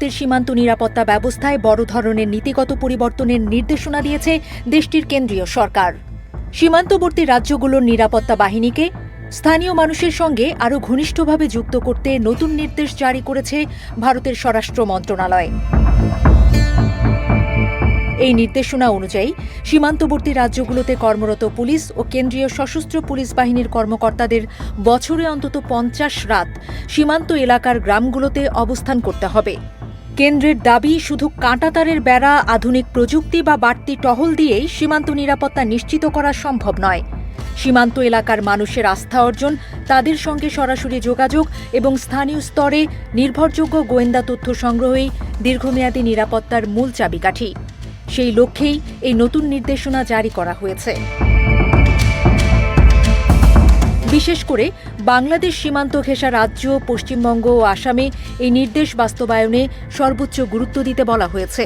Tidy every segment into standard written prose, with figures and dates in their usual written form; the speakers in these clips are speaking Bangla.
ভারতের সীমান্ত নিরাপত্তা ব্যবস্থায় বড় ধরনের নীতিগত পরিবর্তনের নির্দেশনা দিয়েছে দেশটির কেন্দ্রীয় সরকার। সীমান্তবর্তী রাজ্যগুলোর নিরাপত্তা বাহিনীকে স্থানীয় মানুষের সঙ্গে আরও ঘনিষ্ঠভাবে যুক্ত করতে নতুন নির্দেশ জারি করেছে ভারতের স্বরাষ্ট্র মন্ত্রণালয়। এই নির্দেশনা অনুযায়ী সীমান্তবর্তী রাজ্যগুলোতে কর্মরত পুলিশ ও কেন্দ্রীয় সশস্ত্র পুলিশ বাহিনীর কর্মকর্তাদের বছরে অন্তত 50 রাত সীমান্ত এলাকার গ্রামগুলোতে অবস্থান করতে হবে। কেন্দ্রের দাবি, শুধু কাঁটাতারের বেড়া, আধুনিক প্রযুক্তি বা বাড়তি টহল দিয়েই সীমান্ত নিরাপত্তা নিশ্চিত করা সম্ভব নয়। সীমান্ত এলাকার মানুষের আস্থা অর্জন, তাদের সঙ্গে সরাসরি যোগাযোগ এবং স্থানীয় স্তরে নির্ভরযোগ্য গোয়েন্দা তথ্য সংগ্রহই দীর্ঘমেয়াদী নিরাপত্তার মূল চাবিকাঠি। সেই লক্ষ্যেই এই নতুন নির্দেশনা জারি করা হয়েছে। বিশেষ করে বাংলাদেশ সীমান্ত ঘেঁষা রাজ্য পশ্চিমবঙ্গ ও আসামে এই নির্দেশ বাস্তবায়নে সর্বোচ্চ গুরুত্ব দিতে বলা হয়েছে।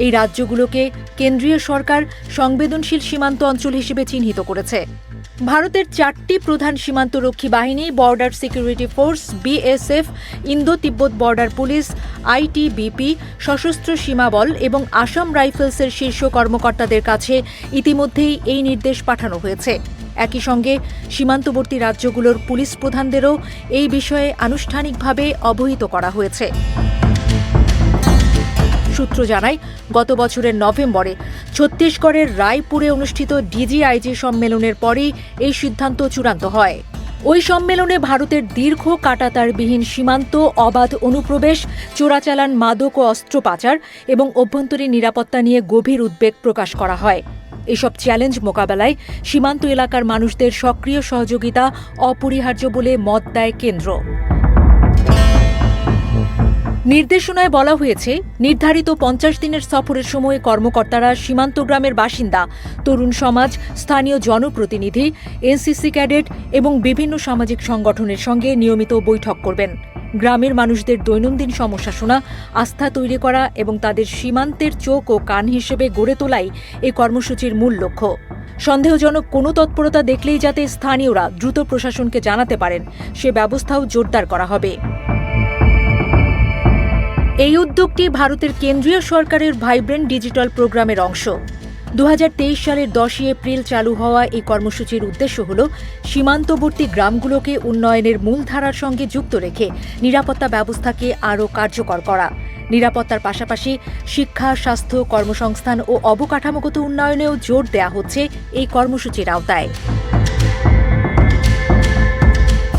এই রাজ্যগুলোকে কেন্দ্রীয় সরকার সংবেদনশীল সীমান্ত অঞ্চল হিসেবে চিহ্নিত করেছে। ভারতের 4টি প্রধান সীমান্তরক্ষী বাহিনী, border security force, BSF, Indo তিব্বত বর্ডার পুলিশ, আইটিবিপি, সশস্ত্র সীমাবল এবং আসাম রাইফেলসের শীর্ষ কর্মকর্তাদের কাছে ইতিমধ্যেই এই নির্দেশ পাঠানো হয়েছে। একই সঙ্গে সীমান্তবর্তী রাজ্যগুলোর পুলিশ প্রধানদেরও এই বিষয়ে আনুষ্ঠানিকভাবে অবহিত করা হয়েছে। সূত্র জানায়, গত বছরের নভেম্বরে ছত্তিশগড়ের রায়পুরে অনুষ্ঠিত ডিজিআইজি সম্মেলনের পরেই এই সিদ্ধান্ত চূড়ান্ত হয়। ওই সম্মেলনে ভারতের দীর্ঘ কাঁটাতারবিহীন সীমান্ত, অবাধ অনুপ্রবেশ, চোরাচালান, মাদক ও অস্ত্র পাচার এবং অভ্যন্তরীণ নিরাপত্তা নিয়ে গভীর উদ্বেগ প্রকাশ করা হয়। এসব চ্যালেঞ্জ মোকাবেলায় সীমান্ত এলাকার মানুষদের সক্রিয় সহযোগিতা অপরিহার্য বলে মত দেয় কেন্দ্র। নির্দেশনায় বলা হয়েছে, নির্ধারিত 50 দিনের সফরের সময় কর্মকর্তারা সীমান্ত গ্রামের বাসিন্দা, তরুণ সমাজ, স্থানীয় জনপ্রতিনিধি, এনসিসি ক্যাডেট এবং বিভিন্ন সামাজিক সংগঠনের সঙ্গে নিয়মিত বৈঠক করবেন। গ্রামের মানুষদের দৈনন্দিন সমস্যা শোনা, আস্থা তৈরি করা এবং তাদের সীমান্তের চোখ ও কান হিসেবে গড়ে তোলাই এই কর্মসূচির মূল লক্ষ্য। সন্দেহজনক কোনো তৎপরতা দেখলেই যাতে স্থানীয়রা দ্রুত প্রশাসনকে জানাতে পারেন, সে ব্যবস্থাও জোরদার করা হবে। এই উদ্যোগটি ভারতের কেন্দ্রীয় সরকারের ভাইব্রেন্ট ডিজিটাল প্রোগ্রামের অংশ। 2023 সালের 10 এপ্রিল চালু হওয়া এই কর্মসূচির উদ্দেশ্য হল সীমান্তবর্তী গ্রামগুলোকে উন্নয়নের মূলধারার সঙ্গে যুক্ত রেখে নিরাপত্তা ব্যবস্থাকে আরও কার্যকর করা। নিরাপত্তার পাশাপাশি শিক্ষা, স্বাস্থ্য, কর্মসংস্থান ও অবকাঠামোগত উন্নয়নেও জোর দেওয়া হচ্ছে এই কর্মসূচির আওতায়।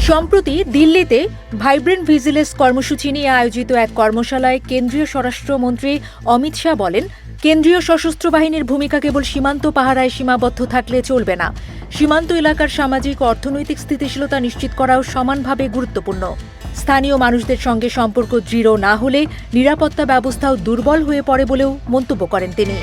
সম্প্রতি দিল্লিতে ভাইব্রেন্ট ভিজিলেন্স কর্মসূচি নিয়ে আয়োজিত এক কর্মশালায় কেন্দ্রীয় স্বরাষ্ট্রমন্ত্রী অমিত শাহ বলেন, কেন্দ্রীয় সশস্ত্র বাহিনীর ভূমিকা কেবল সীমান্ত পাহারায় সীমাবদ্ধ থাকলে চলবে না। সীমান্ত এলাকার সামাজিক ও অর্থনৈতিক স্থিতিশীলতা নিশ্চিত করাও সমানভাবে গুরুত্বপূর্ণ। স্থানীয় মানুষদের সঙ্গে সম্পর্ক দৃঢ় না হলে নিরাপত্তা ব্যবস্থাও দুর্বল হয়ে পড়ে বলেও মন্তব্য করেন তিনি।